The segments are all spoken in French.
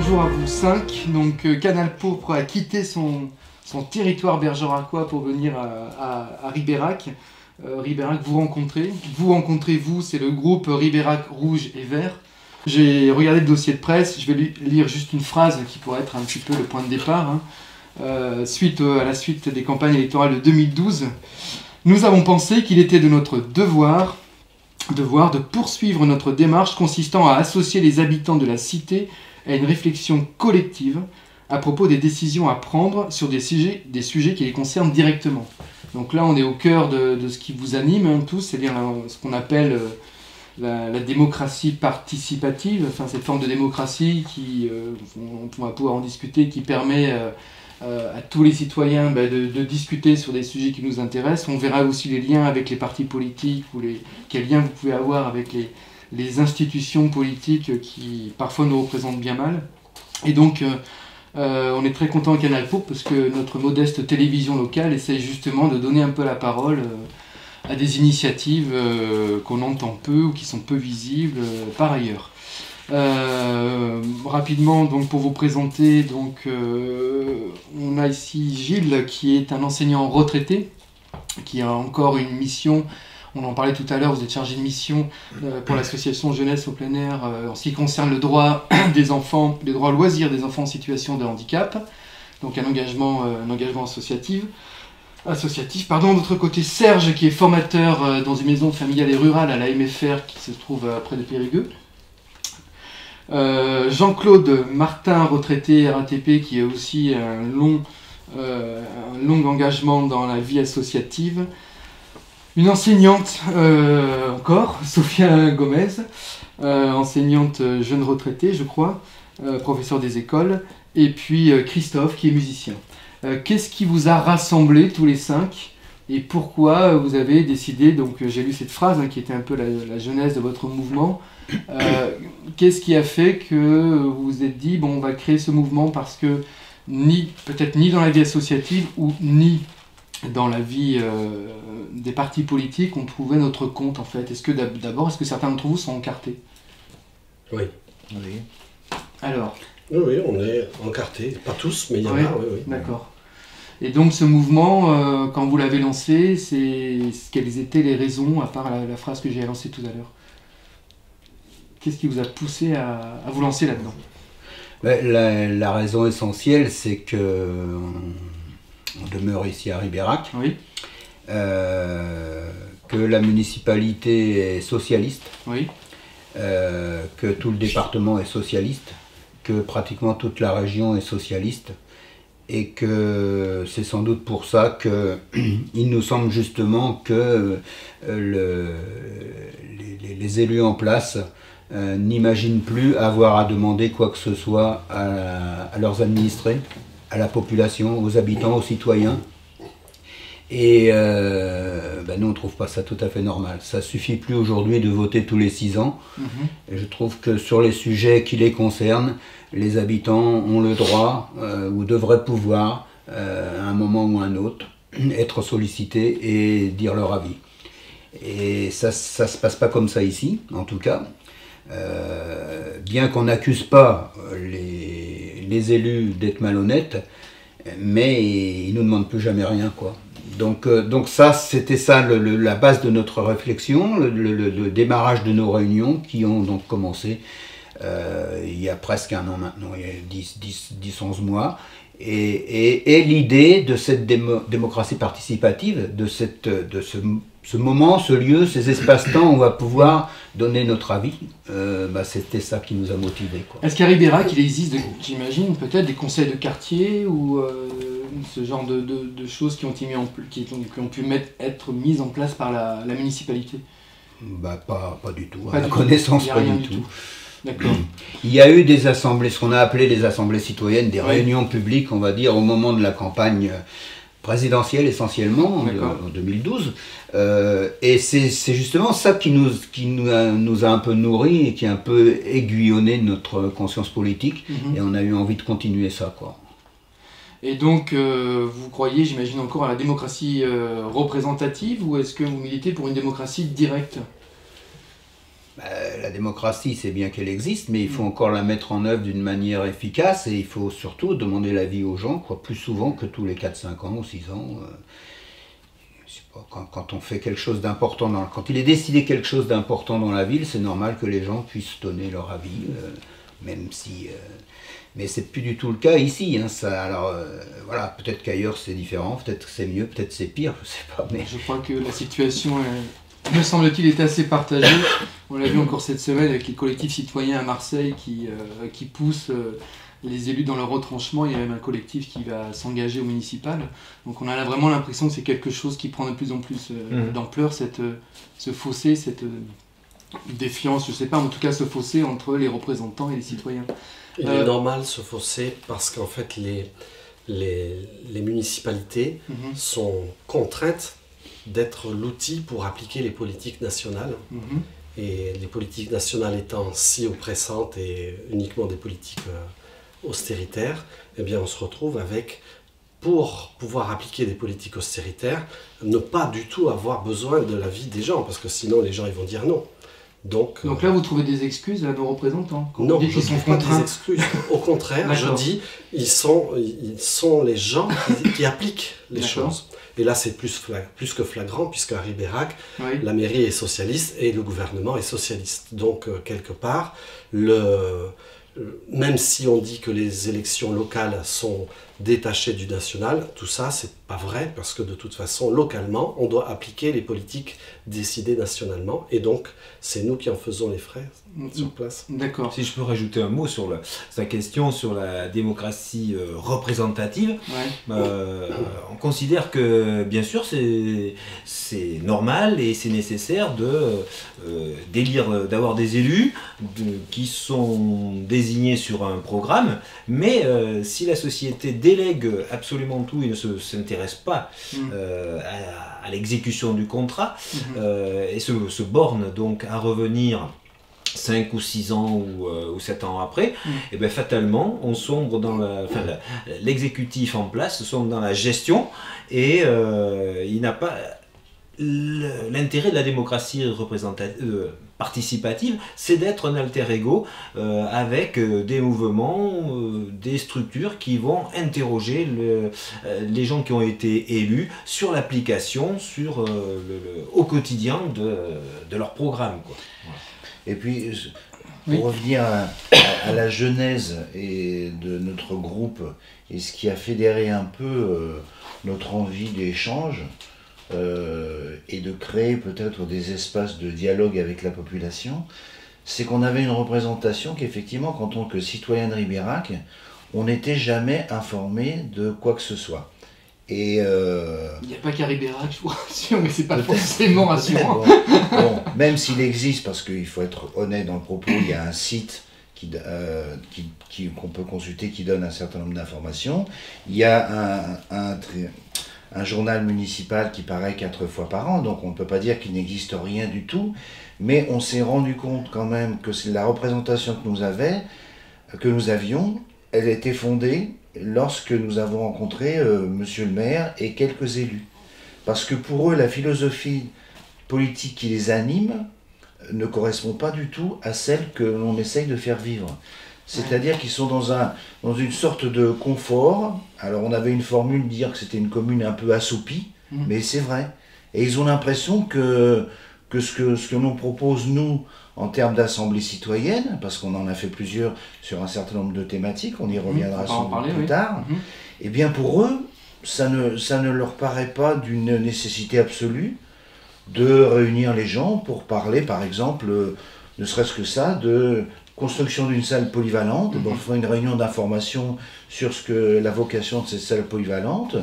bonjour à vous 5. Donc Canal Pourpre a quitté son territoire bergeracois pour venir à Ribérac. Ribérac, vous rencontrez vous, c'est le groupe Ribérac Rouge et Vert. J'ai regardé le dossier de presse, je vais lire juste une phrase qui pourrait être un petit peu le point de départ. Suite à la suite des campagnes électorales de 2012, nous avons pensé qu'il était de notre devoir de poursuivre notre démarche consistant à associer les habitants de la cité à une réflexion collective à propos des décisions à prendre sur des sujets qui les concernent directement. Donc là, on est au cœur de ce qui vous anime tous, c'est-à-dire ce qu'on appelle la démocratie participative, enfin cette forme de démocratie qui, on va pouvoir en discuter, qui permet à tous les citoyens de discuter sur des sujets qui nous intéressent. On verra aussi les liens avec les partis politiques, ou quels liens vous pouvez avoir avec les institutions politiques qui parfois nous représentent bien mal. Et donc, on est très content à Canal Pourpre parce que notre modeste télévision locale essaye justement de donner un peu la parole à des initiatives qu'on entend peu ou qui sont peu visibles par ailleurs. Rapidement, donc, pour vous présenter, donc, on a ici Gilles qui est un enseignant retraité qui a encore une mission. On en parlait tout à l'heure, vous êtes chargé de mission pour l'association Jeunesse au plein air en ce qui concerne le droit des enfants, les droits loisirs des enfants en situation de handicap, donc un engagement associatif. D'autre côté, Serge qui est formateur dans une maison familiale et rurale à la MFR qui se trouve près de Périgueux. Jean-Claude Martin, retraité RATP, qui a aussi un long engagement dans la vie associative. Une enseignante encore, Sophia Gomez, enseignante jeune retraitée, je crois, professeur des écoles. Et puis Christophe, qui est musicien. Qu'est-ce qui vous a rassemblé tous les 5 et pourquoi vous avez décidé, donc j'ai lu cette phrase qui était un peu la genèse de votre mouvement, qu'est-ce qui a fait que vous vous êtes dit, bon, on va créer ce mouvement parce que peut-être ni dans la vie associative ou ni dans la vie des partis politiques, on trouvait notre compte en fait. Est-ce que certains d'entre vous sont encartés? Oui. Alors. Oui, on est encartés. Pas tous, mais il y en a, oui. D'accord. Et donc ce mouvement, quand vous l'avez lancé, quelles étaient les raisons, à part la phrase que j'ai lancée tout à l'heure? Qu'est-ce qui vous a poussé à vous lancer là-dedans? La raison essentielle, c'est que on demeure ici à Ribérac, oui. Que la municipalité est socialiste, oui. Que tout le département est socialiste, que pratiquement toute la région est socialiste, et que c'est sans doute pour ça qu'il nous semble justement que les élus en place n'imaginent plus avoir à demander quoi que ce soit à leurs administrés, à la population, aux habitants, aux citoyens. Et nous, on ne trouve pas ça tout à fait normal. Ça ne suffit plus aujourd'hui de voter tous les 6 ans. Et je trouve que sur les sujets qui les concernent, les habitants ont le droit, ou devraient pouvoir, à un moment ou à un autre, être sollicités et dire leur avis. Et ça ne se passe pas comme ça ici, en tout cas. Bien qu'on n'accuse pas les élus d'être malhonnêtes, mais ils ne nous demandent plus jamais rien, quoi. Donc ça, c'était ça la base de notre réflexion, le démarrage de nos réunions qui ont donc commencé il y a presque 1 an maintenant, il y a 10-11 mois. Et l'idée de cette démocratie participative, de ce moment, ce lieu, ces espaces-temps où on va pouvoir donner notre avis, c'était ça qui nous a motivés. Est-ce qu'à Ribérac, il existe, j'imagine, peut-être des conseils de quartier ou ce genre de choses qui ont pu être mises en place par la municipalité? Pas du tout, à ma connaissance, pas du tout. D'accord. Il y a eu des assemblées, ce qu'on a appelé les assemblées citoyennes, des réunions publiques, on va dire, au moment de la campagne présidentielle essentiellement, en 2012. Et c'est justement ça qui nous a un peu nourri et qui a un peu aiguillonné notre conscience politique. Et on a eu envie de continuer ça, quoi. Et donc, vous croyez, j'imagine, encore à la démocratie représentative ou est-ce que vous militez pour une démocratie directe? La démocratie, c'est bien qu'elle existe, mais il faut encore la mettre en œuvre d'une manière efficace et il faut surtout demander l'avis aux gens, plus souvent que tous les 4-5 ans ou 6 ans. Je sais pas, quand on fait quelque chose d'important, quand il est décidé quelque chose d'important dans la ville, c'est normal que les gens puissent donner leur avis, même si... mais c'est plus du tout le cas ici. Alors voilà, peut-être qu'ailleurs c'est différent, peut-être que c'est mieux, peut-être c'est pire, je sais pas. Mais... Je crois que la situation, me semble-t-il, est assez partagée. On l'a vu encore cette semaine avec les collectifs citoyens à Marseille qui poussent les élus dans leur retranchement. Il y a même un collectif qui va s'engager au municipal. Donc on a vraiment l'impression que c'est quelque chose qui prend de plus en plus d'ampleur, ce fossé, cette défiance, je sais pas, en tout cas ce fossé entre les représentants et les citoyens. Il est normal ce fossé parce qu'en fait les municipalités sont contraintes d'être l'outil pour appliquer les politiques nationales. Et les politiques nationales étant si oppressantes et uniquement des politiques austéritaires, eh bien on se retrouve avec, pour pouvoir appliquer des politiques austéritaires, ne pas du tout avoir besoin de l'avis des gens, parce que sinon les gens ils vont dire non. Donc là, vous trouvez des excuses à nos représentants quand non, vous dites je ne qu'ils sont trouve pas contraints. des excuses. Au contraire, je dis ils sont les gens qui appliquent les choses. Et là, c'est plus que flagrant, puisqu'à Ribérac, la mairie est socialiste et le gouvernement est socialiste. Donc, quelque part, même si on dit que les élections locales sont détachées du national, tout ça, c'est pas vrai, parce que de toute façon, localement, on doit appliquer les politiques décidées nationalement, et donc, c'est nous qui en faisons les frais sur place. D'accord. Si je peux rajouter un mot sur sa question sur la démocratie représentative, on considère que, bien sûr, c'est normal et c'est nécessaire d'avoir des élus qui sont désignés sur un programme, mais si la société délègue absolument tout et ne s'intéresse pas à l'exécution du contrat et se borne donc à revenir 5 ou 6 ans ou 7 ans après, et bien fatalement on sombre dans l'exécutif en place sombre dans la gestion et il n'a pas l'intérêt de la démocratie participative, c'est d'être un alter ego avec des mouvements, des structures qui vont interroger les gens qui ont été élus sur l'application, au quotidien de leur programme, quoi. Voilà. Et puis, pour revenir à la genèse et de notre groupe et ce qui a fédéré un peu notre envie d'échange, et de créer peut-être des espaces de dialogue avec la population, c'est qu'on avait une représentation qu'effectivement, en tant que citoyen de Ribérac, on n'était jamais informé de quoi que ce soit. Et il n'y a pas qu'à Ribérac, je vous rassure, mais c'est pas forcément rassurant. Bon, même s'il existe, parce qu'il faut être honnête dans le propos, il y a un site qu'on peut consulter qui donne un certain nombre d'informations. Il y a un journal municipal qui paraît 4 fois par an, donc on ne peut pas dire qu'il n'existe rien du tout, mais on s'est rendu compte quand même que la représentation que nous avions, elle était fondée lorsque nous avons rencontré monsieur le maire et quelques élus. Parce que pour eux, la philosophie politique qui les anime ne correspond pas du tout à celle que l'on essaye de faire vivre. C'est-à-dire qu'ils sont dans une sorte de confort. Alors on avait une formule de dire que c'était une commune un peu assoupie, mais c'est vrai. Et ils ont l'impression que ce que l'on propose, nous, en termes d'assemblée citoyenne, parce qu'on en a fait plusieurs sur un certain nombre de thématiques, on y reviendra sans doute plus tard, et bien pour eux, ça ne leur paraît pas d'une nécessité absolue de réunir les gens pour parler, par exemple, ne serait-ce que ça, de construction d'une salle polyvalente. On fait une réunion d'information sur la vocation de cette salle polyvalente.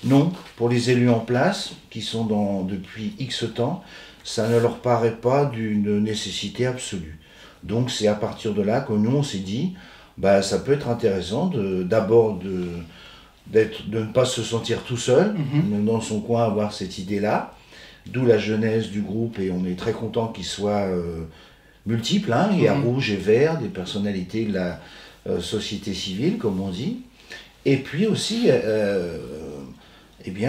Non, pour les élus en place, qui sont depuis X temps, ça ne leur paraît pas d'une nécessité absolue. Donc c'est à partir de là que nous on s'est dit, ça peut être intéressant d'abord de ne pas se sentir tout seul, dans son coin avoir cette idée-là, d'où la genèse du groupe, et on est très content qu'il soit multiple, hein. Il y a rouge et vert, des personnalités de la société civile, comme on dit, et puis aussi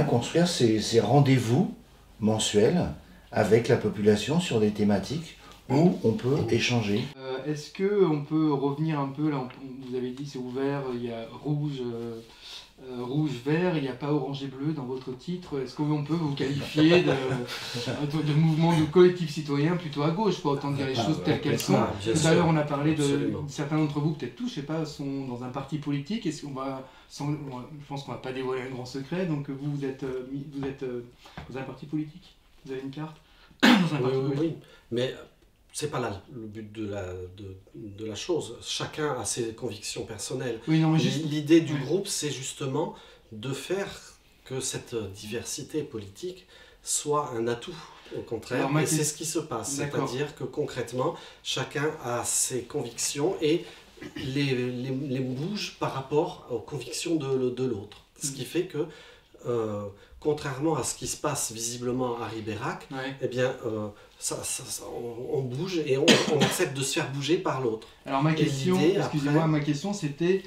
construire ces rendez-vous mensuels avec la population sur des thématiques où on peut échanger. Est-ce qu'on peut revenir un peu, là vous avez dit c'est ouvert, il y a rouge, vert, il n'y a pas orange et bleu dans votre titre. Est-ce qu'on peut vous qualifier de mouvement de collectif citoyen plutôt à gauche, quoi, autant dire les choses telles qu'elles sont. Tout à l'heure on a parlé de certains d'entre vous, peut-être tous, je sais pas, sont dans un parti politique. Est-ce qu'on va, je pense qu'on va pas dévoiler un grand secret, donc vous êtes dans un parti politique, vous avez une carte dans un parti politique. Oui, mais c'est pas là le but de la chose. Chacun a ses convictions personnelles. Oui, non, mais l'idée du groupe, c'est justement de faire que cette diversité politique soit un atout, au contraire. Et c'est ce qui se passe. C'est-à-dire que concrètement, chacun a ses convictions et les bouge par rapport aux convictions de l'autre. Ce qui fait que contrairement à ce qui se passe visiblement à Ribérac, eh bien, on bouge et on accepte de se faire bouger par l'autre. Alors ma question, excusez-moi, ma question c'était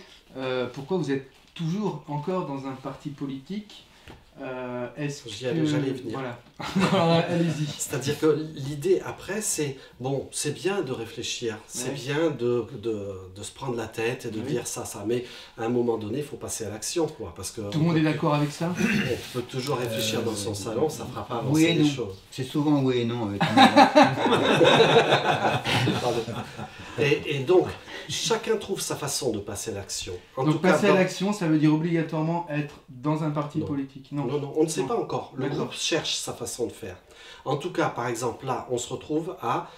pourquoi vous êtes toujours encore dans un parti politique? J'allais venir. Voilà. Allez-y. C'est-à-dire que l'idée après, c'est bon, c'est bien de réfléchir, c'est bien de se prendre la tête et de dire ça, mais à un moment donné, il faut passer à l'action, quoi, parce que tout le monde est d'accord avec ça. On peut toujours réfléchir dans son salon, ça fera pas avancer les choses. C'est souvent oui et non. Et donc, chacun trouve sa façon de passer à l'action. Donc passer à l'action, ça veut dire obligatoirement être dans un parti politique. Non, on ne sait pas encore. Le groupe cherche sa façon de faire. En tout cas, par exemple, là, on se retrouve à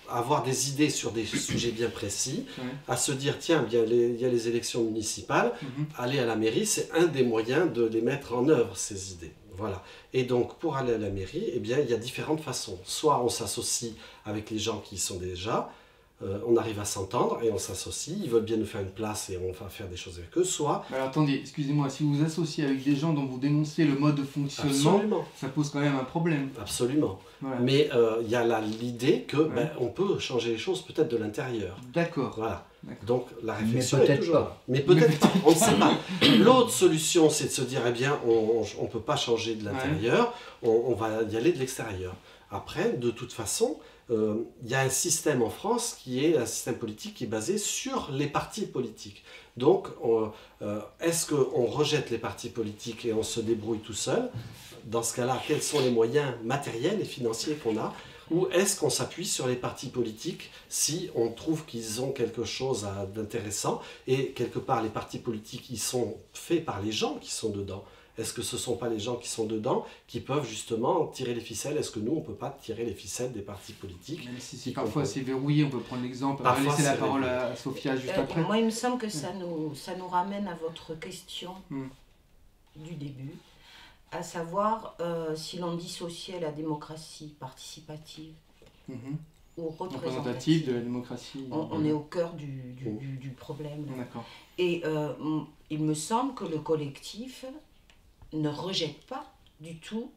avoir des idées sur des sujets bien précis, à se dire, tiens, il y a les élections municipales, aller à la mairie, c'est un des moyens de les mettre en œuvre, ces idées. Voilà. Et donc, pour aller à la mairie, eh bien, il y a différentes façons. Soit on s'associe avec les gens qui y sont déjà, on arrive à s'entendre et on s'associe, ils veulent bien nous faire une place et on va faire des choses avec eux, soit... Alors attendez, excusez-moi, si vous vous associez avec des gens dont vous dénoncez le mode de fonctionnement, ça pose quand même un problème. Absolument. Voilà. Mais il y a là l'idée que on peut changer les choses peut-être de l'intérieur. D'accord. Voilà. Donc la réflexion est toujours là. Mais peut-être pas, on ne sait pas. L'autre solution, c'est de se dire, eh bien, on ne peut pas changer de l'intérieur, on va y aller de l'extérieur. Après, de toute façon, il y a un système en France qui est un système politique qui est basé sur les partis politiques. Donc, est-ce qu'on rejette les partis politiques et on se débrouille tout seul? Dans ce cas-là, quels sont les moyens matériels et financiers qu'on a? Ou est-ce qu'on s'appuie sur les partis politiques si on trouve qu'ils ont quelque chose d'intéressant? Et quelque part, les partis politiques, ils sont faits par les gens qui sont dedans. Est-ce que ce ne sont pas les gens qui sont dedans qui peuvent justement tirer les ficelles? Est-ce que nous, on ne peut pas tirer les ficelles des partis politiques? Même si parfois c'est verrouillé, on peut prendre l'exemple. On va laisser la parole à Sophia juste après. Moi, il me semble que ça nous ramène à votre question du début, à savoir si l'on dissociait la démocratie participative ou représentative de la démocratie. On est au cœur du problème. D'accord. Et il me semble que le collectif ne rejette pas du tout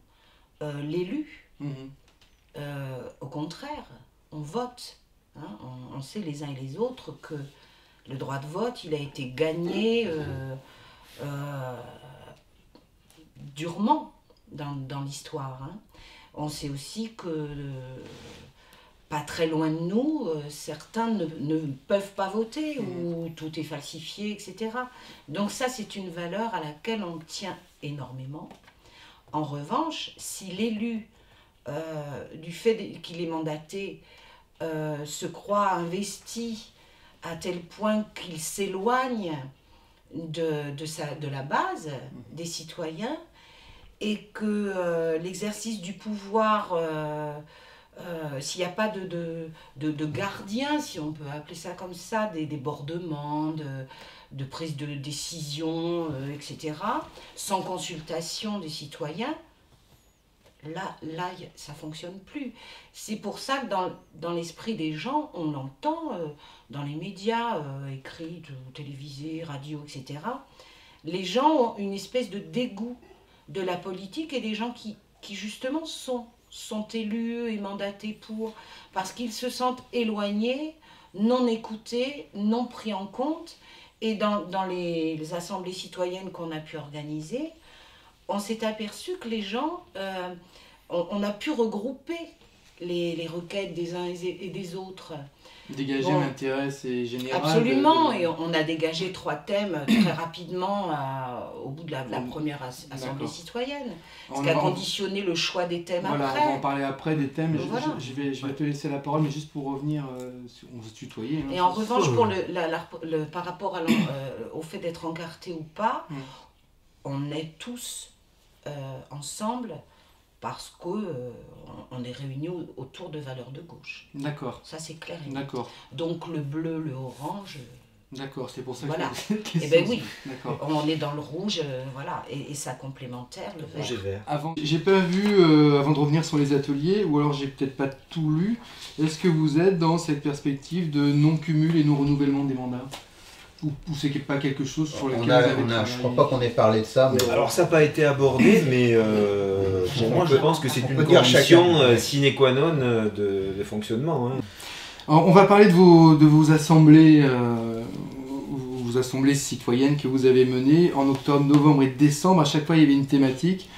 l'élu. Au contraire, on vote. Hein, on sait les uns et les autres que le droit de vote, il a été gagné durement dans l'histoire. Hein. On sait aussi que pas très loin de nous, certains ne peuvent pas voter ou tout est falsifié, etc. Donc ça, c'est une valeur à laquelle on tient énormément. En revanche, si l'élu, du fait qu'il est mandaté, se croit investi à tel point qu'il s'éloigne de la base des citoyens et que l'exercice du pouvoir... s'il n'y a pas de gardien, si on peut appeler ça comme ça, des débordements, de prise de décision, etc., sans consultation des citoyens, là ça ne fonctionne plus. C'est pour ça que dans l'esprit des gens, on l'entend dans les médias, écrits, télévisés, radio, etc., les gens ont une espèce de dégoût de la politique et des gens qui justement sont élus et mandatés parce qu'ils se sentent éloignés, non écoutés, non pris en compte. Et dans les assemblées citoyennes qu'on a pu organiser, on s'est aperçu que les gens, on a pu regrouper les requêtes des uns et des autres. Dégager l'intérêt, c'est général. Absolument, et on a dégagé 3 thèmes très rapidement au bout de la première assemblée citoyenne. Ce qui a conditionné le choix des thèmes après. On va en parler après des thèmes. Voilà. Je vais te laisser la parole, mais juste pour revenir, on va se tutoyer. Et en revanche, pour par rapport au fait d'être encarté ou pas, on est tous ensemble parce qu'on est réunis autour de valeurs de gauche. D'accord. Ça, c'est clair. D'accord. Donc le bleu, le orange... D'accord, c'est pour ça voilà. que cette question. Eh bien oui, d'accord. On est dans le rouge, voilà, et ça complémentaire, le vert. Rouge et vert. J'ai pas vu, avant de revenir sur les ateliers, ou alors j'ai peut-être pas tout lu, est-ce que vous êtes dans cette perspective de non-cumul et non-renouvellement des mandats ? Ou c'est pas quelque chose sur lequel vous avez travaillé ? Je crois pas qu'on ait parlé de ça. Mais... Alors ça n'a pas été abordé, mais pour moi je pense que c'est une condition sine qua non de fonctionnement. Hein. Alors, on va parler de vos assemblées, vos assemblées citoyennes que vous avez menées en octobre, novembre et décembre. À chaque fois, il y avait une thématique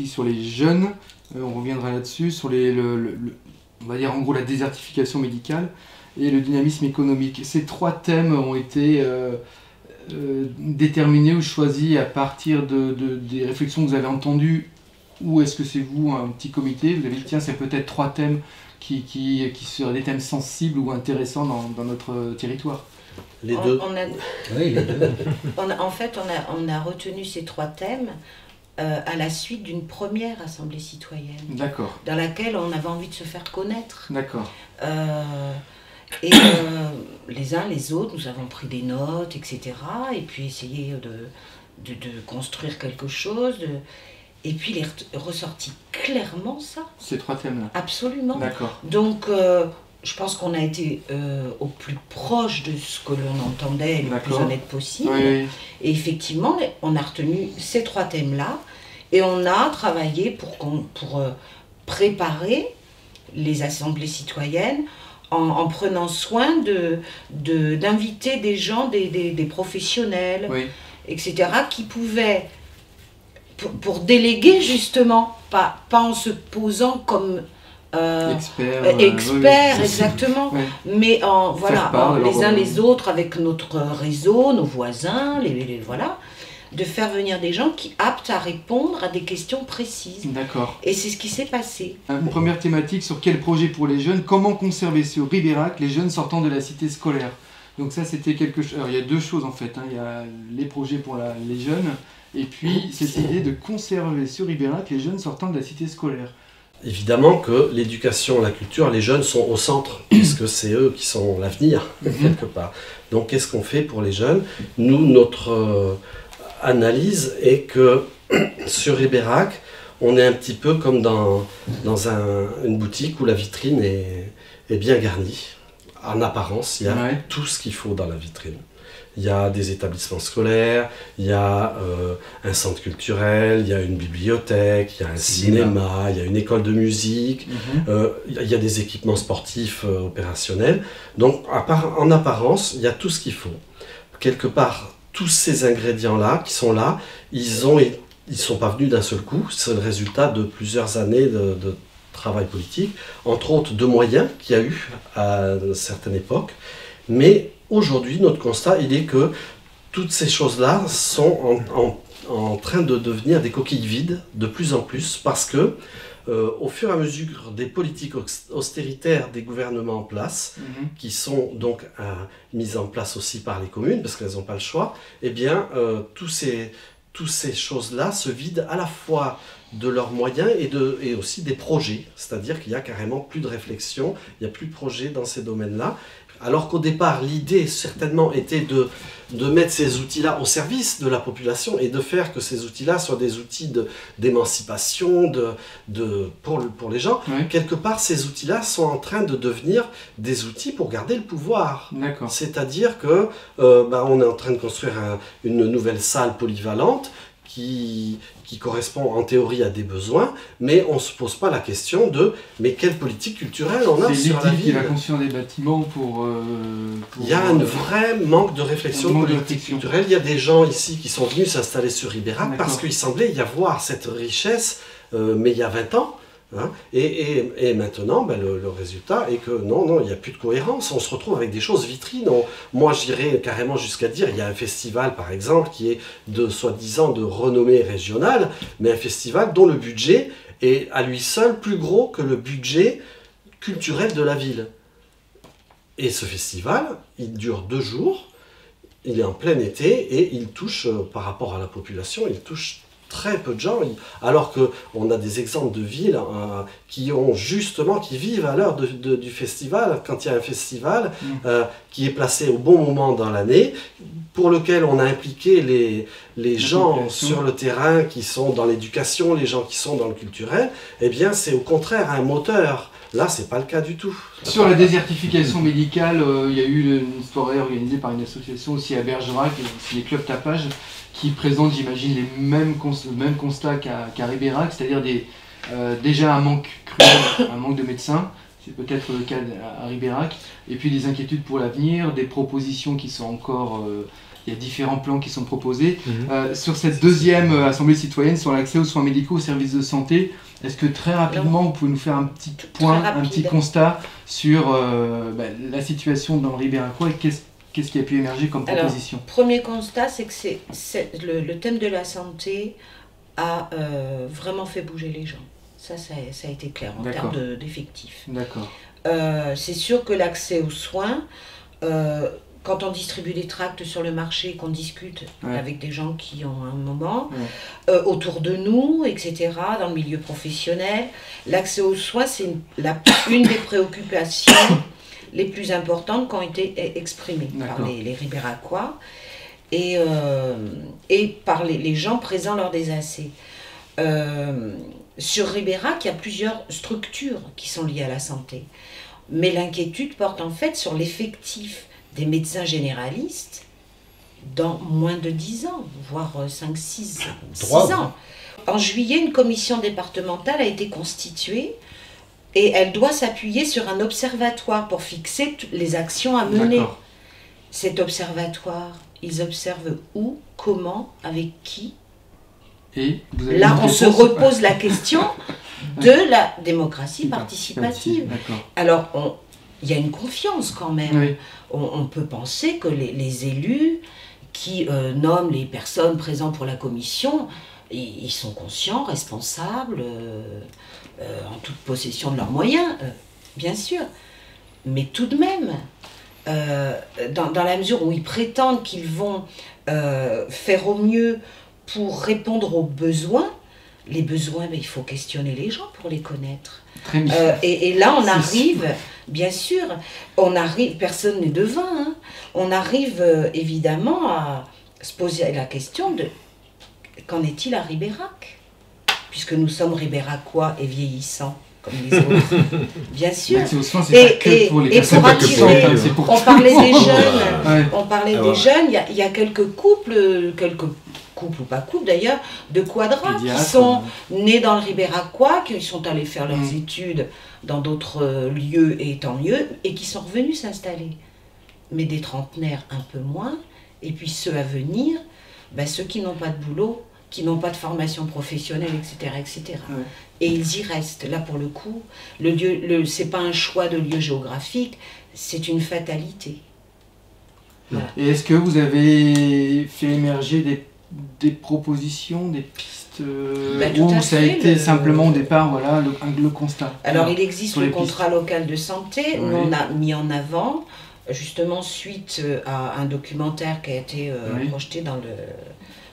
sur les jeunes. On reviendra là-dessus, sur on va dire en gros la désertification médicale et le dynamisme économique. Ces 3 thèmes ont été déterminés ou choisis à partir des réflexions que vous avez entendues, ou est-ce que c'est vous, un petit comité, vous avez dit tiens, c'est peut-être 3 thèmes qui seraient des thèmes sensibles ou intéressants dans notre territoire? Les deux. Oui, les deux. En fait, on a retenu ces 3 thèmes à la suite d'une première assemblée citoyenne. D'accord. Dans laquelle on avait envie de se faire connaître. D'accord. Et les uns les autres, nous avons pris des notes, etc. Et puis essayé de construire quelque chose. Et puis il est ressorti clairement ça. Ces 3 thèmes-là. Absolument. D'accord. Donc je pense qu'on a été au plus proche de ce que l'on entendait, le plus honnête possible. Oui. Et effectivement, on a retenu ces 3 thèmes-là et on a travaillé pour préparer les assemblées citoyennes en prenant soin d'inviter des gens, des professionnels, etc., qui pouvaient, pour déléguer justement, pas en se posant comme experts, exactement, mais les uns les autres avec notre réseau, nos voisins, voilà, de faire venir des gens qui aptes à répondre à des questions précises. D'accord. Et c'est ce qui s'est passé. Une première thématique sur quel projet pour les jeunes, comment conserver sur Ribérac les jeunes sortant de la cité scolaire. Donc ça c'était quelque chose, alors il y a 2 choses en fait, il y a les projets pour les jeunes, et puis cette idée de conserver sur Ribérac les jeunes sortant de la cité scolaire. Évidemment que l'éducation, la culture, les jeunes sont au centre, puisque c'est eux qui sont l'avenir, quelque part. Donc qu'est-ce qu'on fait pour les jeunes? Nous, notre analyse est que sur Ribérac, on est un petit peu comme dans une boutique où la vitrine est bien garnie. En apparence, il y a tout ce qu'il faut dans la vitrine. Il y a des établissements scolaires, il y a un centre culturel, il y a une bibliothèque, il y a un cinéma, il y a une école de musique, il y a des équipements sportifs opérationnels. Donc en apparence, il y a tout ce qu'il faut. Quelque part, tous ces ingrédients-là qui sont là, ils sont pas venus d'un seul coup, c'est le résultat de plusieurs années de travail politique, entre autres de moyens qu'il y a eu à une certaine époque. Mais aujourd'hui, notre constat, il est que toutes ces choses-là sont en train de devenir des coquilles vides de plus en plus, parce que au fur et à mesure des politiques austéritaires des gouvernements en place, qui sont donc mises en place aussi par les communes, parce qu'elles n'ont pas le choix, eh bien, toutes ces choses-là se vident à la fois de leurs moyens et aussi des projets. C'est-à-dire qu'il n'y a carrément plus de réflexion, il n'y a plus de projet dans ces domaines-là. Alors qu'au départ, l'idée certainement était de mettre ces outils-là au service de la population et de faire que ces outils-là soient des outils d'émancipation pour les gens. Oui. Quelque part, ces outils-là sont en train de devenir des outils pour garder le pouvoir. C'est-à-dire que on est en train de construire une nouvelle salle polyvalente qui correspond en théorie à des besoins, mais on ne se pose pas la question de mais quelle politique culturelle on a sur la ville. C'est qui va construire des bâtiments pour il y a un vrai manque de réflexion politique culturelle. Il y a des gens ici qui sont venus s'installer sur Ribérac parce qu'il semblait y avoir cette richesse, mais il y a 20 ans, Hein, et maintenant, ben, le résultat est que non, il n'y a plus de cohérence. On se retrouve avec des choses vitrines. Moi, j'irais carrément jusqu'à dire, il y a un festival, par exemple, qui est de soi-disant de renommée régionale, mais un festival dont le budget est à lui seul plus gros que le budget culturel de la ville. Et ce festival, il dure 2 jours, il est en plein été, et il touche, par rapport à la population, il touche très peu de gens, alors qu'on a des exemples de villes qui vivent à l'heure du festival, quand il y a un festival qui est placé au bon moment dans l'année, pour lequel on a impliqué les gens sur le terrain qui sont dans l'éducation, les gens qui sont dans le culturel, eh bien c'est au contraire un moteur. Là, c'est pas le cas du tout. Sur la désertification médicale, il y a eu une soirée organisée par une association aussi à Bergerac, c'est les clubs tapage, qui présentent, j'imagine, les mêmes constats qu'à Ribérac, c'est-à-dire déjà un manque cruel, un manque de médecins, c'est peut-être le cas à Ribérac, et puis des inquiétudes pour l'avenir, des propositions qui sont encore... il y a différents plans qui sont proposés. Sur cette deuxième assemblée citoyenne sur l'accès aux soins médicaux, aux services de santé, est-ce que très rapidement, vous pouvez nous faire un petit point, un petit constat sur la situation dans le Ribéracois et qu'est-ce qui a pu émerger comme proposition? Alors, premier constat, c'est que le thème de la santé a vraiment fait bouger les gens. Ça a été clair en termes d'effectifs. D'accord. C'est sûr que l'accès aux soins, quand on distribue des tracts sur le marché, qu'on discute avec des gens qui ont un moment, autour de nous, etc., dans le milieu professionnel, l'accès aux soins, c'est une des préoccupations les plus importantes qui ont été exprimées par les Ribéracois et par les gens présents lors des AC. Sur Ribérac, il y a plusieurs structures qui sont liées à la santé. Mais l'inquiétude porte en fait sur l'effectif des médecins généralistes dans moins de 10 ans, voire 5-6 ans. En juillet, une commission départementale a été constituée et elle doit s'appuyer sur un observatoire pour fixer les actions à mener. Cet observatoire, ils observent où, comment, avec qui. Et là, on se repose la question de la démocratie participative. Alors, il y a une confiance quand même. Oui. On peut penser que les élus qui nomment les personnes présentes pour la commission, ils sont conscients, responsables, en toute possession de leurs moyens, bien sûr. Mais tout de même, dans la mesure où ils prétendent qu'ils vont faire au mieux pour répondre aux besoins, les besoins, il faut questionner les gens pour les connaître. Et là, on arrive, bien sûr, personne n'est devin, hein, on arrive évidemment à se poser la question de qu'en est-il à Ribérac? Puisque nous sommes Ribéracois et vieillissants, comme les autres, bien sûr. Et pour attirer, on parlait des jeunes, il y a quelques couples ou pas couples d'ailleurs, de quadras qui sont nés dans le Ribéracois, qui sont allés faire leurs études dans d'autres lieux et tant mieux, et qui sont revenus s'installer. Mais des trentenaires un peu moins, et puis ceux à venir, ceux qui n'ont pas de boulot, qui n'ont pas de formation professionnelle, etc. Et ils y restent. Là, pour le coup, c'est pas un choix de lieu géographique, c'est une fatalité. Voilà. Et est-ce que vous avez fait émerger des propositions, des pistes où ça a été simplement au départ le constat? Alors, il existe le contrat local de santé. Nous, on a mis en avant, justement, suite à un documentaire qui a été projeté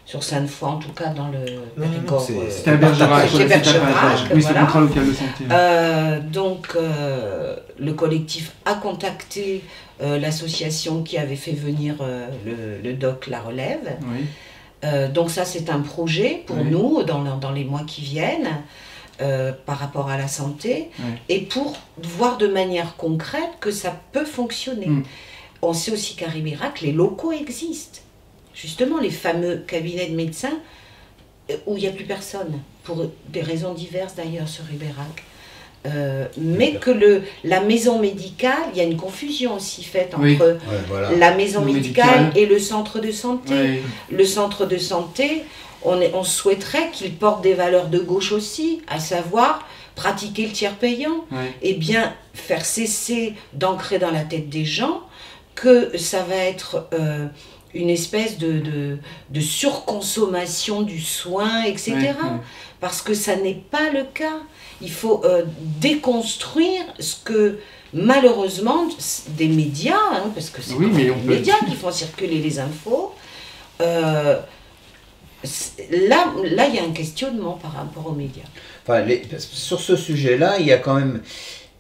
sur Sainte-Foy, en tout cas dans le Périgord. C'était à Bergerac. Oui, c'est le contrat local de santé. Donc, le collectif a contacté l'association qui avait fait venir le doc La Relève. Donc ça, c'est un projet pour nous dans les mois qui viennent par rapport à la santé et pour voir de manière concrète que ça peut fonctionner. On sait aussi qu'à Ribérac, les locaux existent. Justement, les fameux cabinets de médecins où il n'y a plus personne, pour des raisons diverses d'ailleurs sur Ribérac. Mais que la maison médicale, il y a une confusion aussi faite entre la maison médicale et le centre de santé. Le centre de santé, on souhaiterait qu'il porte des valeurs de gauche aussi, à savoir pratiquer le tiers payant, et bien faire cesser d'ancrer dans la tête des gens que ça va être une espèce de surconsommation du soin, etc. Parce que ça n'est pas le cas. Il faut déconstruire ce que, malheureusement, des médias, hein, parce que c'est les médias qui font circuler les infos, là, il y a un questionnement par rapport aux médias. Enfin, sur ce sujet-là, il y a quand même...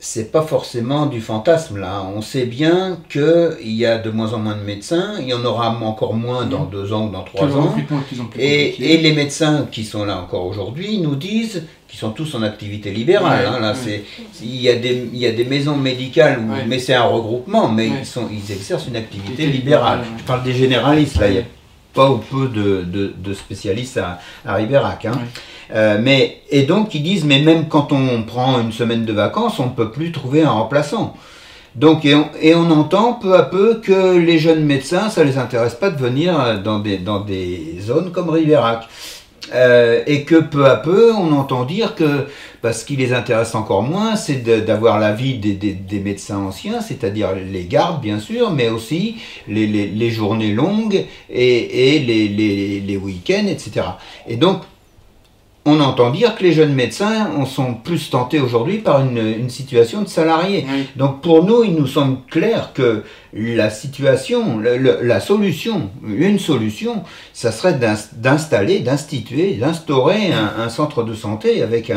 C'est pas forcément du fantasme, là. On sait bien qu'il y a de moins en moins de médecins, il y en aura encore moins dans 2 ans ou dans 3 ans. Et les médecins qui sont là encore aujourd'hui nous disent qu'ils sont tous en activité libérale. Il y a des maisons médicales, mais c'est un regroupement, mais ils exercent une activité libérale. Je parle des généralistes, là. Il y a pas ou peu de spécialistes à Ribérac. Hein. Et donc ils disent, mais même quand on prend une semaine de vacances, on ne peut plus trouver un remplaçant. Donc, et on entend peu à peu que les jeunes médecins, ça ne les intéresse pas de venir dans des zones comme Ribérac. Et que peu à peu, on entend dire que ce qui les intéresse encore moins, c'est d'avoir l'avis des médecins anciens, c'est-à-dire les gardes bien sûr, mais aussi les journées longues et les week-ends, etc. Et donc, on entend dire que les jeunes médecins sont plus tentés aujourd'hui par une situation de salarié. Donc pour nous, il nous semble clair que la situation, la solution, une solution, ça serait d'instaurer un centre de santé avec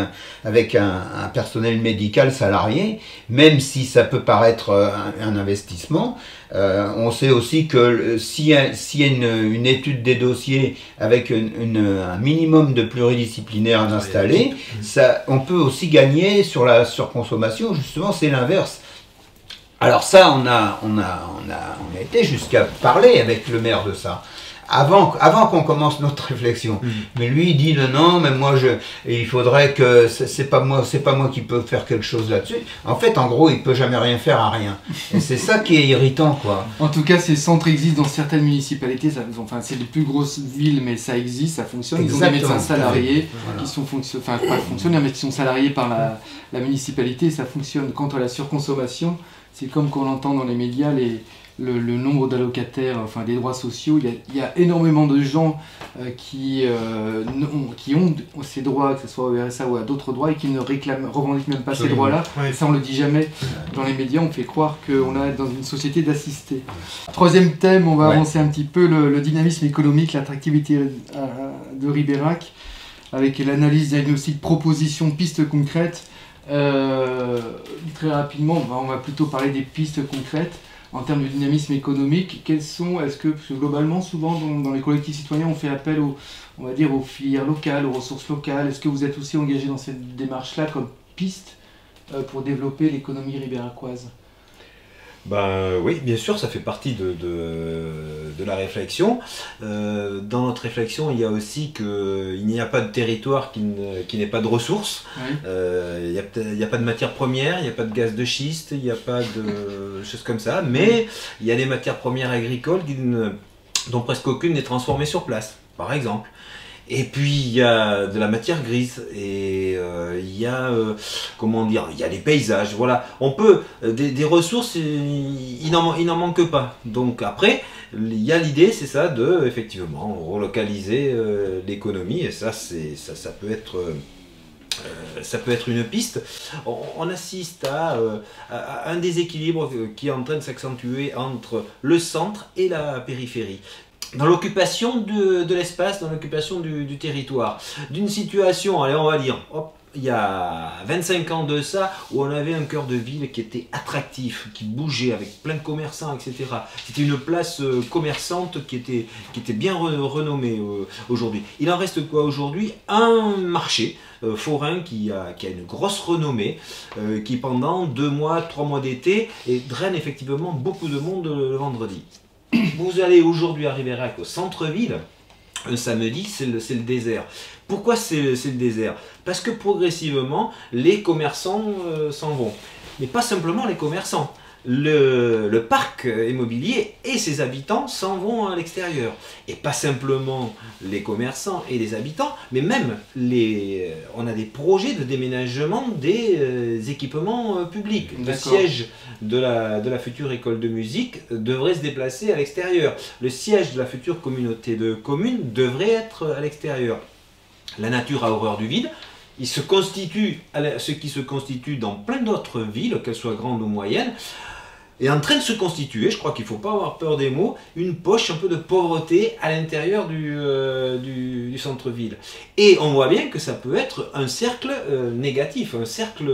un personnel médical salarié, même si ça peut paraître un investissement. On sait aussi que s'il y a une étude des dossiers avec un minimum de pluridisciplinaire installé, on peut aussi gagner sur la surconsommation. Justement, c'est l'inverse. Alors ça, on a été jusqu'à parler avec le maire de ça, avant qu'on commence notre réflexion. Mais lui, il dit non, mais moi, il faudrait que c'est pas moi qui peux faire quelque chose là-dessus. En fait, en gros, il peut jamais rien faire à rien. Et c'est ça qui est irritant, quoi. En tout cas, ces centres existent dans certaines municipalités. Enfin, c'est les plus grosses villes, mais ça existe, ça fonctionne. Exactement. Ils ont des médecins salariés qui sont pas fonctionnaires, mais qui sont salariés par la municipalité. Ça fonctionne. Quant à la surconsommation, c'est comme qu'on entend dans les médias, le nombre d'allocataires, enfin des droits sociaux. Il y a énormément de gens qui ont ces droits, que ce soit au RSA ou à d'autres droits, et qui ne revendiquent même pas ces droits-là. Et ça, on le dit jamais dans les médias, on fait croire qu'on est dans une société d'assistés. Troisième thème, on va avancer un petit peu, le dynamisme économique, l'attractivité de Ribérac, avec l'analyse, diagnostic, proposition, pistes concrètes. Très rapidement, on va plutôt parler des pistes concrètes en termes de dynamisme économique. Parce que globalement, souvent dans les collectifs citoyens, on fait appel aux filières locales, aux ressources locales. Est-ce que vous êtes aussi engagé dans cette démarche-là comme piste pour développer l'économie ribéracoise ? Oui, bien sûr, ça fait partie de la réflexion. Dans notre réflexion, il y a aussi qu'il n'y a pas de territoire qui n'ait pas de ressources. Il n'y a pas de matières premières, il n'y a pas de gaz de schiste, il n'y a pas de choses comme ça, mais il y a des matières premières agricoles dont presque aucune n'est transformée sur place, par exemple. Et puis il y a de la matière grise et il y a il y a des paysages, voilà. On peut des ressources, il n'en manque pas. Donc après, il y a l'idée, c'est ça, de effectivement relocaliser l'économie, et ça peut être une piste. On assiste à un déséquilibre qui est en train de s'accentuer entre le centre et la périphérie. Dans l'occupation de l'espace, dans l'occupation du territoire. D'une situation, allez, on va dire, il y a 25 ans de ça, où on avait un cœur de ville qui était attractif, qui bougeait avec plein de commerçants, etc. C'était une place commerçante qui était bien renommée aujourd'hui. Il en reste quoi aujourd'hui? Un marché forain qui a une grosse renommée, qui pendant 2 mois, 3 mois d'été, draine effectivement beaucoup de monde le vendredi. Vous allez aujourd'hui à Ribérac, au centre-ville, un samedi, c'est le désert. Pourquoi c'est le désert? Parce que progressivement, les commerçants s'en vont. Mais pas simplement les commerçants. le parc immobilier et ses habitants s'en vont à l'extérieur. Et pas simplement les commerçants et les habitants, mais même on a des projets de déménagement des équipements publics. Le siège de la future école de musique devrait se déplacer à l'extérieur. Le siège de la future communauté de communes devrait être à l'extérieur. La nature a horreur du vide. Ce qui se constitue dans plein d'autres villes, qu'elles soient grandes ou moyennes, est en train de se constituer, je crois qu'il ne faut pas avoir peur des mots, une poche un peu de pauvreté à l'intérieur du centre-ville. Et on voit bien que ça peut être un cercle négatif, un cercle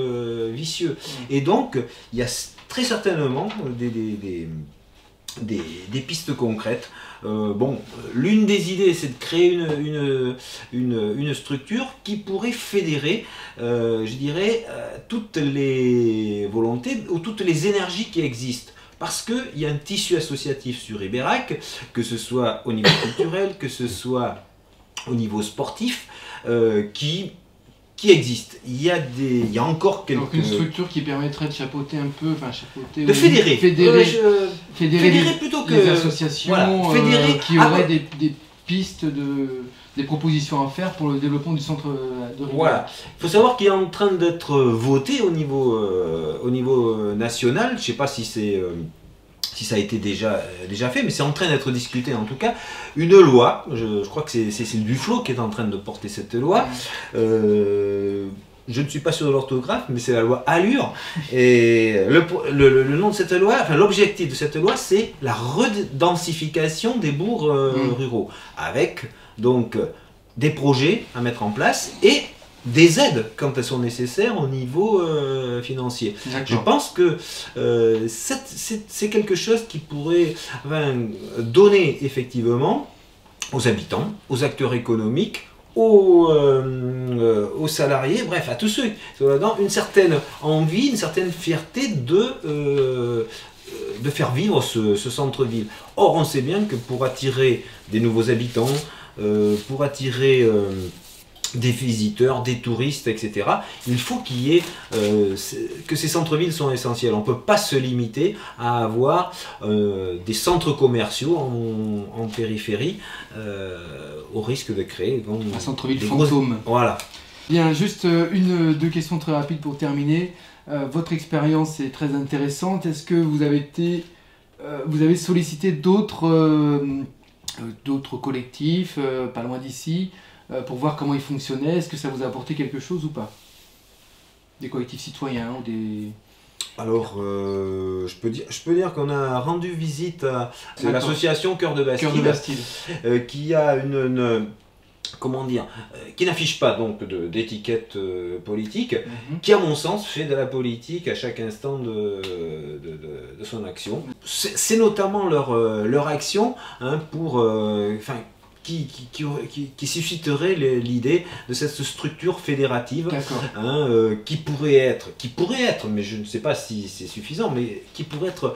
vicieux. Et donc, il y a très certainement des pistes concrètes. L'une des idées, c'est de créer une structure qui pourrait fédérer, je dirais, toutes les volontés ou toutes les énergies qui existent. Parce qu'il y a un tissu associatif sur Ribérac, que ce soit au niveau culturel, que ce soit au niveau sportif, qui existe. Il y a encore quelques... Donc une structure qui permettrait de chapeauter un peu, de fédérer. Fédérer plutôt que... les associations, fédérer, qui auraient des pistes, des propositions à faire pour le développement du centre de Ribérac. Voilà. Il faut savoir qu'il est en train d'être voté au niveau national. Je ne sais pas si ça a été déjà fait, mais c'est en train d'être discuté en tout cas, une loi, je crois que c'est Duflot qui est en train de porter cette loi, je ne suis pas sûr de l'orthographe, mais c'est la loi Allure, et le nom de cette loi, enfin l'objectif de cette loi, c'est la redensification des bourgs ruraux, avec donc des projets à mettre en place, et des aides quand elles sont nécessaires au niveau financier. Je pense que c'est quelque chose qui pourrait donner effectivement aux habitants, aux acteurs économiques, aux salariés, bref, à tous ceux qui sont là-dedans, une certaine envie, une certaine fierté de faire vivre ce centre-ville. Or, on sait bien que pour attirer des nouveaux habitants, pour attirer des visiteurs, des touristes, etc. Il faut qu'il y ait que ces centres-villes sont essentiels. On ne peut pas se limiter à avoir des centres commerciaux en périphérie au risque de créer un centre-ville fantôme. Voilà. Bien, juste deux questions très rapides pour terminer. Votre expérience est très intéressante. Est-ce que vous avez sollicité d'autres collectifs, pas loin d'ici, pour voir comment ils fonctionnaient? Est-ce que ça vous a apporté quelque chose ou pas? Des collectifs citoyens ou des... Alors, je peux dire qu'on a rendu visite à l'association Cœur de Bastille, qui a comment dire, qui n'affiche pas donc d'étiquette politique, qui à mon sens fait de la politique à chaque instant de son action. C'est notamment leur action pour... qui susciterait l'idée de cette structure fédérative qui pourrait être, mais je ne sais pas si c'est suffisant, mais qui pourrait être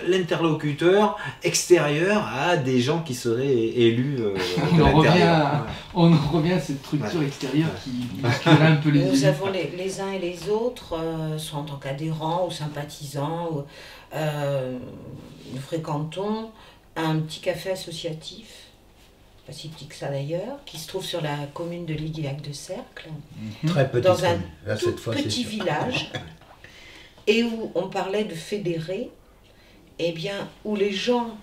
l'interlocuteur extérieur à des gens qui seraient élus de l'intérieur. On en revient à cette structure extérieure qui bousculerait un peu les... Nous avons les uns et les autres, soit en tant qu'adhérents ou sympathisants, nous fréquentons un petit café associatif, pas si petit que ça d'ailleurs, qui se trouve sur la commune de Liguillac de Cercle, très petit, dans un petit village, et où on parlait de fédérer, et bien où les gens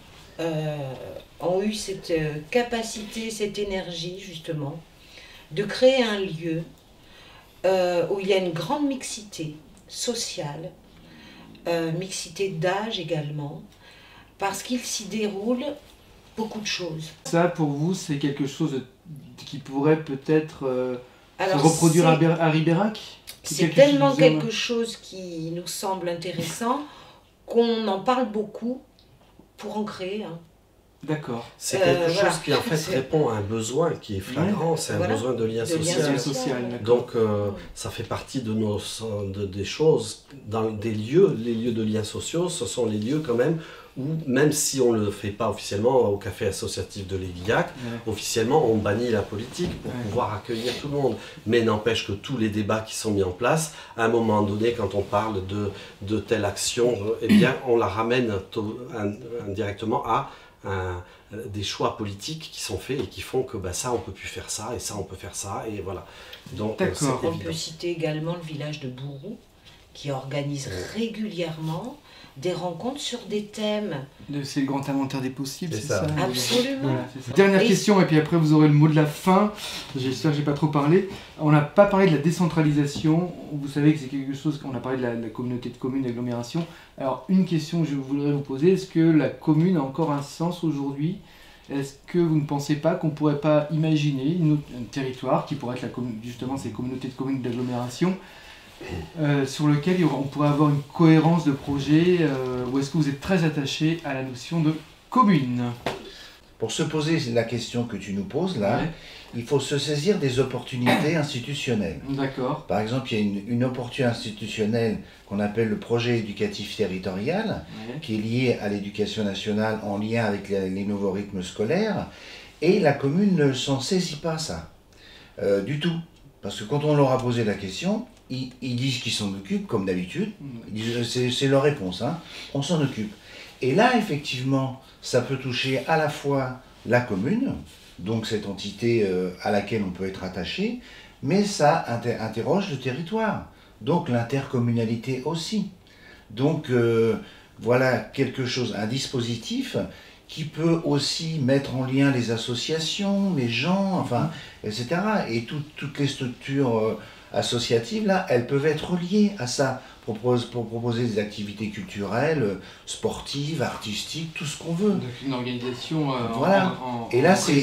ont eu cette capacité, cette énergie justement, de créer un lieu où il y a une grande mixité sociale, mixité d'âge également, parce qu'il s'y déroule beaucoup de choses. Ça, pour vous, c'est quelque chose qui pourrait peut-être se reproduire à Ribérac? C'est tellement quelque chose qui nous semble intéressant qu'on en parle beaucoup pour en créer un. D'accord. C'est quelque voilà. chose qui en fait répond à un besoin qui est flagrant, c'est un Voilà. besoin de lien De lien social. social, d'accord. Donc ça fait partie de des choses, dans des lieux, les lieux de liens sociaux, ce sont les lieux quand même où, même si on ne le fait pas officiellement au café associatif de l'Aiguillac, officiellement on bannit la politique pour pouvoir accueillir tout le monde. Mais n'empêche que tous les débats qui sont mis en place, à un moment donné, quand on parle de telle action, eh bien on la ramène indirectement à des choix politiques qui sont faits et qui font que ça on peut plus faire ça et ça on peut faire ça et voilà. Donc on peut citer également le village de Bourou qui organise régulièrement des rencontres sur des thèmes. C'est le grand inventaire des possibles, c'est ça. Absolument. Voilà, ça. Dernière question, et puis après vous aurez le mot de la fin. J'espère que j'ai pas trop parlé. On n'a pas parlé de la décentralisation. Vous savez que c'est quelque chose, qu'on a parlé de la communauté de communes, d'agglomération. Alors une question que je voudrais vous poser, est-ce que la commune a encore un sens aujourd'hui? Est-ce que vous ne pensez pas qu'on ne pourrait pas imaginer un territoire qui pourrait être justement ces communautés de communes d'agglomération sur lequel on pourrait avoir une cohérence de projet, ou est-ce que vous êtes très attaché à la notion de commune? Pour se poser la question que tu nous poses là, il faut se saisir des opportunités institutionnelles. D'accord. Par exemple, il y a une opportunité institutionnelle qu'on appelle le projet éducatif territorial, qui est lié à l'éducation nationale en lien avec les nouveaux rythmes scolaires, et la commune ne s'en saisit pas ça, du tout. Parce que quand on leur a posé la question, ils disent qu'ils s'en occupent, comme d'habitude. C'est leur réponse, hein. On s'en occupe. Et là, effectivement, ça peut toucher à la fois la commune, donc cette entité à laquelle on peut être attaché, mais ça interroge le territoire, donc l'intercommunalité aussi. Donc voilà quelque chose, un dispositif qui peut aussi mettre en lien les associations, les gens, enfin, etc. Et toutes les structures associatives, là, elles peuvent être liées à ça, pour proposer des activités culturelles, sportives, artistiques, tout ce qu'on veut. Donc une organisation voilà. Et là, c'est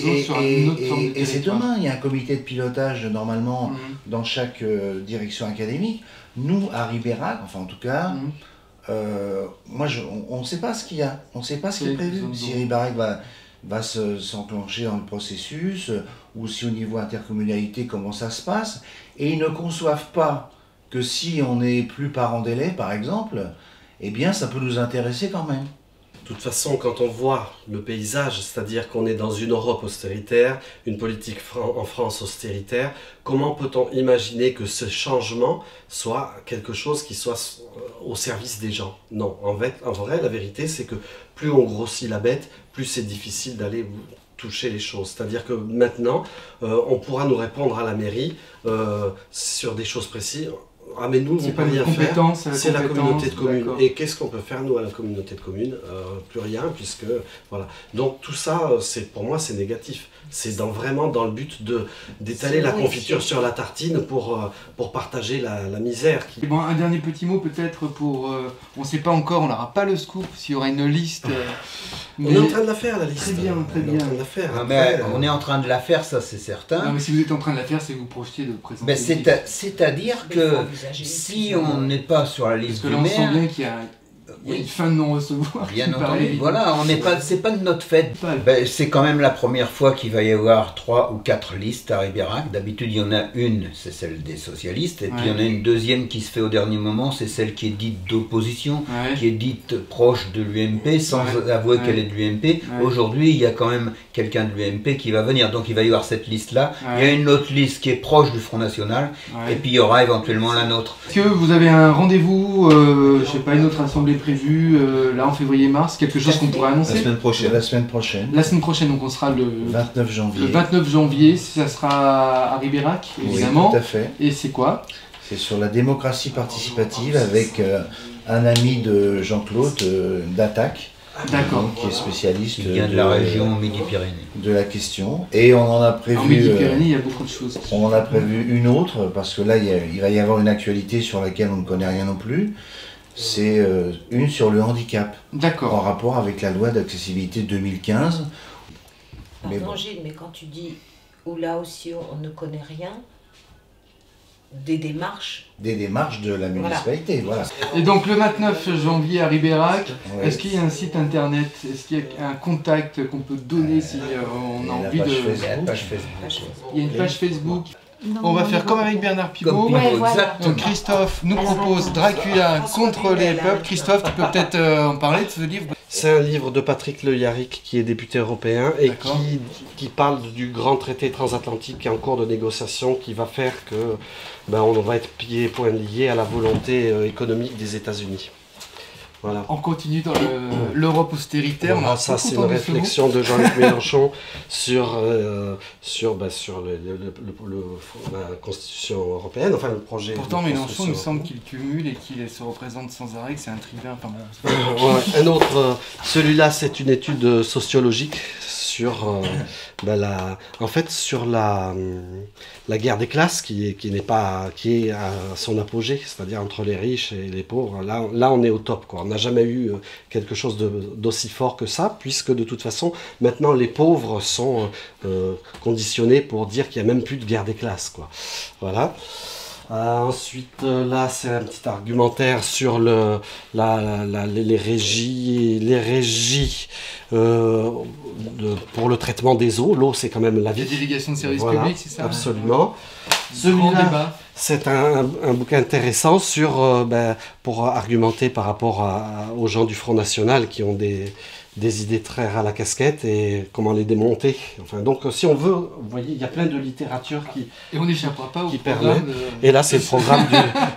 demain, il y a un comité de pilotage normalement dans chaque direction académique. Nous, à Ribérac, enfin en tout cas, on ne sait pas ce qu'il y a, on ne sait pas ce qui est prévu. Si Ribérac va s'enclencher dans le processus, ou si au niveau intercommunalité, comment ça se passe, et ils ne conçoivent pas que si on n'est plus parent d'élèves, par exemple, eh bien ça peut nous intéresser quand même. De toute façon, quand on voit le paysage, c'est-à-dire qu'on est dans une Europe austéritaire, une politique en France austéritaire, comment peut-on imaginer que ce changement soit quelque chose qui soit au service des gens? Non, en vrai, la vérité, c'est que plus on grossit la bête, plus c'est difficile d'aller toucher les choses. C'est-à-dire que maintenant, on pourra nous répondre à la mairie sur des choses précises. Ah mais nous, on peut rien faire, c'est la communauté de communes. Et qu'est-ce qu'on peut faire nous à la communauté de communes? Plus rien, puisque voilà. Donc tout ça, pour moi, c'est négatif. C'est vraiment dans le but d'étaler la confiture sur la tartine pour partager la misère. Bon, un dernier petit mot peut-être pour... on ne sait pas encore, on n'aura pas le scoop s'il y aura une liste. Mais... On est en train de la faire, la liste. Très bien, très bien. On est en train de la faire. Non, mais on est en train de la faire, ça c'est certain. Non, mais si vous êtes en train de la faire, c'est que vous projetiez de présenter. C'est-à-dire que si on n'est pas sur la liste du maire... Parce que là, on sent bien qu'il y a une fin de non-recevoir. Bien entendu, voilà, c'est pas de notre fête. C'est quand même la première fois qu'il va y avoir 3 ou 4 listes à Ribérac. D'habitude, il y en a une, c'est celle des socialistes, et puis il y en a une deuxième qui se fait au dernier moment, c'est celle qui est dite d'opposition, qui est dite proche de l'UMP, sans avouer qu'elle est de l'UMP. Aujourd'hui, il y a quand même quelqu'un de l'UMP qui va venir, donc il va y avoir cette liste-là. Il y a une autre liste qui est proche du Front National, et puis il y aura éventuellement la nôtre. Est-ce que vous avez un rendez-vous, je sais pas, une autre assemblée prévue là en février-mars, quelque chose qu'on pourrait annoncer? La semaine prochaine. La semaine prochaine. La semaine prochaine, donc on sera le 29 janvier. Le 29 janvier, ça sera à Ribérac, évidemment. Oui, tout à fait. Et c'est quoi? C'est sur la démocratie participative avec un ami de Jean-Claude d'Attaque. D'accord. Qui est spécialiste qui vient de la région Midi-Pyrénées. De la question. Et on en a prévu. En Midi-Pyrénées, il y a beaucoup de choses. On en a prévu une autre, parce que là, il va y avoir une actualité sur laquelle on ne connaît rien non plus. C'est une sur le handicap. D'accord. En rapport avec la loi d'accessibilité 2015. Pardon, Gilles, mais quand tu dis où là aussi on ne connaît rien, des démarches. Des démarches de la municipalité, voilà. Et donc le 29 janvier à Ribérac, Ouais. est-ce qu'il y a un site internet? Est-ce qu'il y a un contact qu'on peut donner si on a envie de... Il y a une page Facebook. Il y a une page Facebook. Non, On va non, faire non. comme avec Bernard Pivot. Comme Ouais, Pivot, voilà. exactement. Donc Christophe nous propose Dracula contre les peuples. Christophe, tu peux peut-être en parler de ce livre? C'est un livre de Patrick Le Yarrick, qui est député européen et D'accord. qui parle du grand traité transatlantique qui est en cours de négociation, qui va faire que on va être pieds et poings liés à la volonté économique des États-Unis. Voilà. On continue dans l'Europe austéritaire. Voilà, On a ça beaucoup c'est une entendu ce mot. réflexion de Jean-Luc Mélenchon sur la Constitution européenne, enfin le projet. Pourtant, de Mélenchon, il me Constitution. semble qu'il cumule et qu'il se représente sans arrêt, que c'est un tribun. Enfin, bon, c'est pas- Ouais, un autre, celui-là c'est une étude sociologique sur sur la guerre des classes qui est à son apogée, c'est-à-dire entre les riches et les pauvres. Là on est au top, quoi. On n'a jamais eu quelque chose d'aussi fort que ça, puisque de toute façon maintenant les pauvres sont conditionnés pour dire qu'il n'y a même plus de guerre des classes, quoi. Voilà. Ensuite, là, c'est un petit argumentaire sur les régies pour le traitement des eaux. L'eau, c'est quand même la La vie. délégation de service Voilà, public, c'est ça? absolument. Grand Celui-là, débat. c'est un bouquin intéressant pour argumenter par rapport aux gens du Front National qui ont des idées très ras à la casquette et comment les démonter. Enfin, donc, si on veut, vous voyez, il y a plein de littérature qui... Et on n'échappera pas au qui programme permet. de- Et là, c'est le programme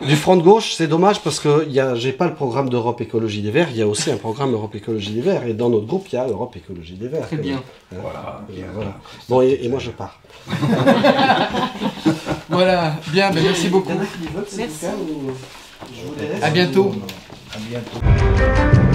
du Front de gauche. C'est dommage parce que j'ai pas le programme d'Europe Écologie des Verts. Il y a aussi un programme Europe Écologie des Verts. Et dans notre groupe, il y a Europe Écologie des Verts. Très bien. Voilà. Voilà. Bon, et moi, je pars. Voilà, bien, ben merci beaucoup. Merci. À bientôt. À bientôt.